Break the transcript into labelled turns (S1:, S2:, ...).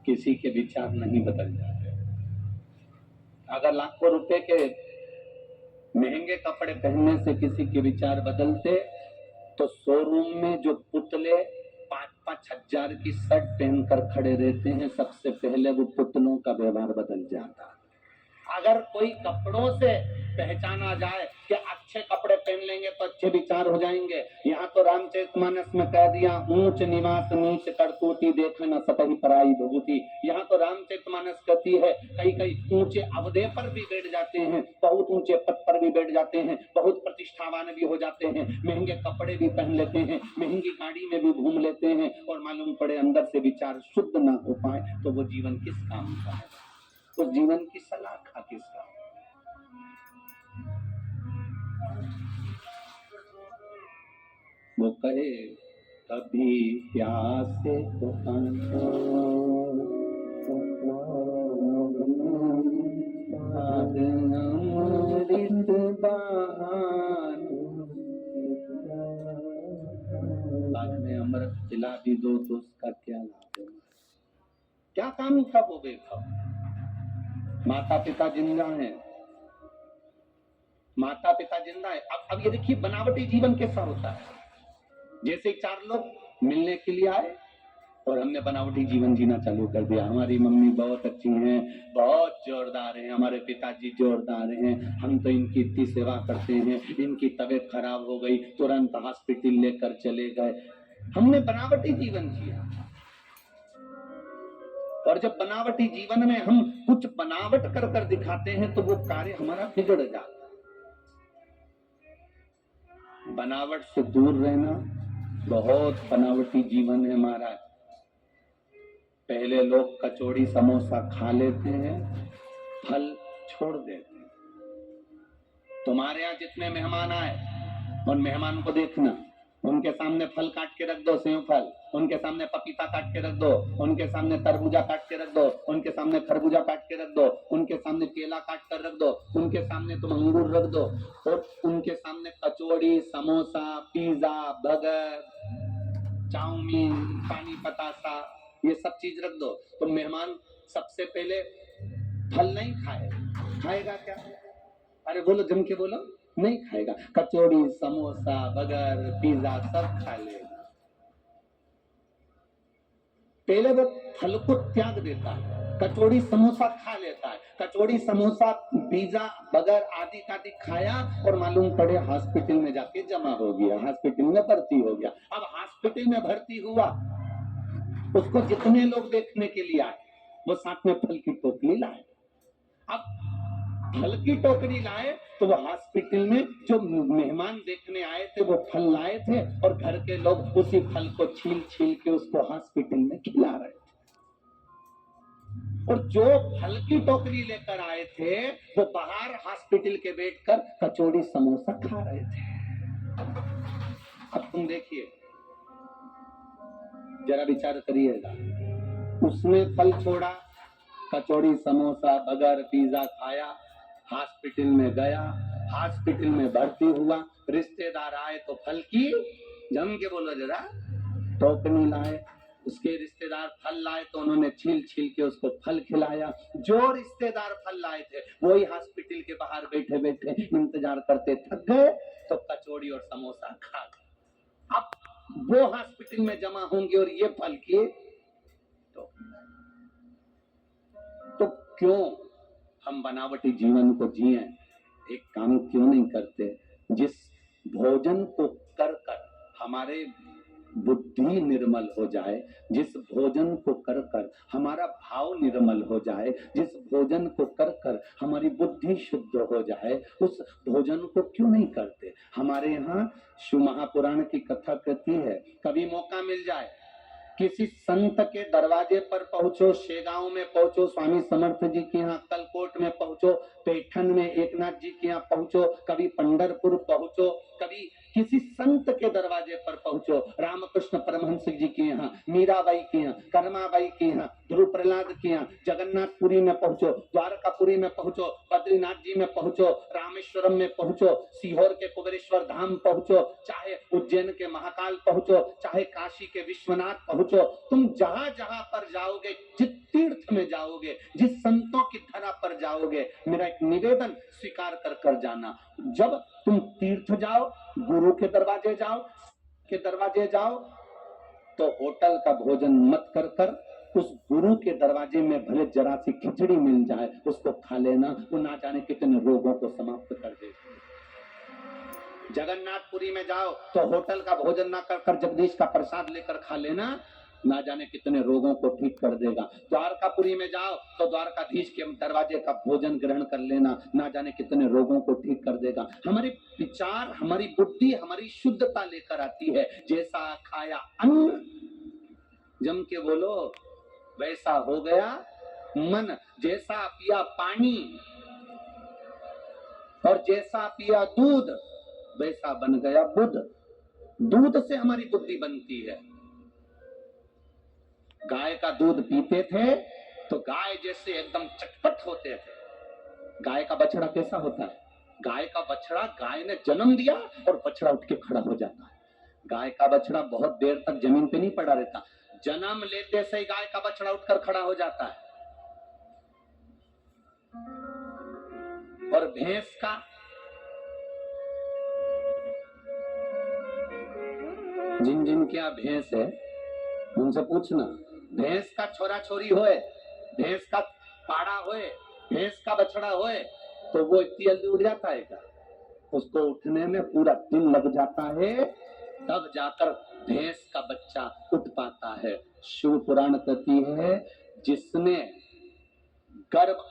S1: किसी के विचार नहीं बदल जाते। अगर लाखों रुपए के महंगे कपड़े पहनने से किसी के विचार बदलते तो शोरूम में जो पुतले 5-5 हजार की शर्ट पहनकर खड़े रहते हैं, सबसे पहले वो पुतलों का व्यवहार बदल जाता। अगर कोई कपड़ों से पहचाना जाए कि अच्छे कपड़े पहन लेंगे तो अच्छे विचार हो जाएंगे। यहाँ तो रामचरितमानस में कह दिया, ऊंच निवास नीच करतूती देखे न सतही पराई भभूति। यहाँ तो रामचरितमानस कहती है कई कई ऊंचे अवधे पर भी बैठ जाते हैं, बहुत ऊंचे पद पर भी बैठ जाते हैं, बहुत प्रतिष्ठावान भी हो जाते हैं, महंगे कपड़े भी पहन लेते हैं, महंगी गाड़ी में भी घूम लेते हैं, और मालूम पड़े अंदर से विचार शुद्ध ना हो पाए तो वो जीवन किस काम का है, उस जीवन की सलाह खा किसका। वो कहे कभी प्यासे तो बाद में अमृत पिला भी दो तो उसका क्या लाभ है, क्या काम कब हो गए। माता पिता जिंदा हैं, माता पिता जिंदा है। अब ये देखिए बनावटी जीवन कैसा होता है। जैसे 4 लोग मिलने के लिए आए और हमने बनावटी जीवन जीना चालू कर दिया। हमारी मम्मी बहुत अच्छी हैं, बहुत जोरदार हैं, हमारे पिताजी जोरदार हैं, हम तो इनकी इतनी सेवा करते हैं, इनकी तबीयत खराब हो गई तुरंत हॉस्पिटल लेकर चले गए। हमने बनावटी जीवन जिया। और जब बनावटी जीवन में हम कुछ बनावट कर कर दिखाते हैं तो वो कार्य हमारा बिगड़ जाता है। बनावट से दूर रहना, बहुत बनावटी जीवन है हमारा। पहले लोग कचौड़ी समोसा खा लेते हैं, फल छोड़ देते हैं। तुम्हारे यहाँ जितने मेहमान आए उन मेहमान को देखना, उनके सामने फल काट के रख दो, सेव फल, उनके सामने पपीता काट के रख दो, उनके सामने तरबूजा काट के रख दो, उनके सामने खरबूजा काट के रख दो, उनके सामने केला काट कर रख दो, उनके सामने तुम अंगूर रख दो, और उनके सामने कचौड़ी समोसा पिज्जा बर्गर चाउमीन पानी पतासा ये सब चीज रख दो। तो मेहमान सबसे पहले फल नहीं खाएगा क्या? अरे बोलो, जम के बोलो, नहीं खाएगा। कचौड़ी समोसा बर्गर पिज्जा सब खा लेगा। पहले वो फल को त्याग देता है, कचौड़ी समोसा खा लेता है, कचौड़ी समोसा पिज्जा बर्गर आदि आदि खाया और मालूम पड़े हॉस्पिटल में जाके जमा हो गया, हॉस्पिटल में भर्ती हो गया। अब हॉस्पिटल में भर्ती हुआ, उसको जितने लोग देखने के लिए आए वो साथ में फल की टोकरी लाए। अब फल की टोकरी लाए तो वो हॉस्पिटल में जो मेहमान देखने आए थे वो फल लाए थे, और घर के लोग उसी फल को छील छील के उसको हॉस्पिटल में खिला रहे थे। और जो फल की टोकरी लेकर आए थे वो बाहर हॉस्पिटल के बैठकर कचौड़ी समोसा खा रहे थे। अब तुम देखिए, जरा विचार करिएगा, उसने फल छोड़ा, कचौड़ी समोसा बर्गर पिज्जा खाया, हॉस्पिटल में गया, हॉस्पिटल में भर्ती हुआ, रिश्तेदार आए तो फल की, जम के बोलो जरा, टोकरी लाए, उसके रिश्तेदार फल लाए तो उन्होंने छील छील के उसको फल खिलाया। जो रिश्तेदार फल लाए थे वही हॉस्पिटल के बाहर बैठे बैठे इंतजार करते, थक गए तो कचौड़ी और समोसा खा गए। अब वो हॉस्पिटल में जमा होंगे और ये फल की तो क्यों हम बनावटी जीवन को जिए? एक काम क्यों नहीं करते, जिस भोजन को कर कर हमारे बुद्धि निर्मल हो जाए, जिस भोजन को कर कर हमारा भाव निर्मल हो जाए, जिस भोजन को कर कर हमारी बुद्धि शुद्ध हो जाए, उस भोजन को क्यों नहीं करते? हमारे यहाँ शिव महापुराण की कथा कहती है, कभी मौका मिल जाए किसी संत के दरवाजे पर पहुंचो, शेगांव में पहुंचो, स्वामी समर्थ जी के यहाँ कलकोट में पहुंचो, पैठन में एकनाथ जी के यहाँ पहुंचो, कभी पंढरपुर पहुंचो, कभी किसी संत के दरवाजे पर पहुंचो, रामकृष्ण परमहंस जी के यहाँ, मीराबाई के यहाँ, कर्माबाई के यहाँ, ध्रुव प्रहलाद के यहाँ, जगन्नाथपुरी में पहुंचो, द्वारकापुरी में पहुंचो, बद्रीनाथ जी में पहुंचो, रामेश्वरम में पहुंचो, सीहोर के कुबेरेश्वर धाम पहुंचो, चाहे उज्जैन के महाकाल पहुंचो, चाहे काशी के विश्वनाथ पहुंचो, तुम जहां जहां पर जाओगे, जिस तीर्थ में जाओगे, जिस संतों की धरा पर जाओगे, मेरा एक निवेदन स्वीकार कर कर जाना। जब तुम तीर्थ जाओ, गुरु के दरवाजे जाओ, के दरवाजे जाओ, तो होटल का भोजन मत कर कर उस गुरु के दरवाजे में भले जरा सी खिचड़ी मिल जाए, उसको खा लेना, वो ना जाने कितने रोगों को समाप्त कर देगी। जगन्नाथपुरी में जाओ तो होटल का भोजन ना कर कर जगदीश का प्रसाद लेकर खा लेना, ना जाने कितने रोगों को ठीक कर देगा। द्वारकापुरी में जाओ तो द्वारकाधीश के दरवाजे का भोजन ग्रहण कर लेना, ना जाने कितने रोगों को ठीक कर देगा। हमारे विचार, हमारी बुद्धि, हमारी शुद्धता लेकर आती है। जैसा खाया अन्न, जम के बोलो, वैसा हो गया मन। जैसा पिया पानी और जैसा पिया दूध, वैसा बन गया बुद्ध। दूध से हमारी बुद्धि बनती है। गाय का दूध पीते थे तो गाय जैसे एकदम चटपट होते थे। गाय का बछड़ा कैसा होता है? गाय का बछड़ा, गाय ने जन्म दिया और बछड़ा उठ के खड़ा हो जाता है। गाय का बछड़ा बहुत देर तक जमीन पे नहीं पड़ा रहता, जन्म लेते से ही गाय का बछड़ा उठकर खड़ा हो जाता है। और भैंस का, जिन जिन क्या भैंस है उनसे पूछना, भैंस का छोरा छोरी होए, भैंस का पाड़ा होए, भैंस का बछड़ा होए, तो वो इतनी जल्दी उठ जाता है क्या? उसको उठने में पूरा दिन लग जाता है, तब जाकर भैंस का बच्चा उठ पाता है। शिव पुराण कहती है, जिसने गर्भ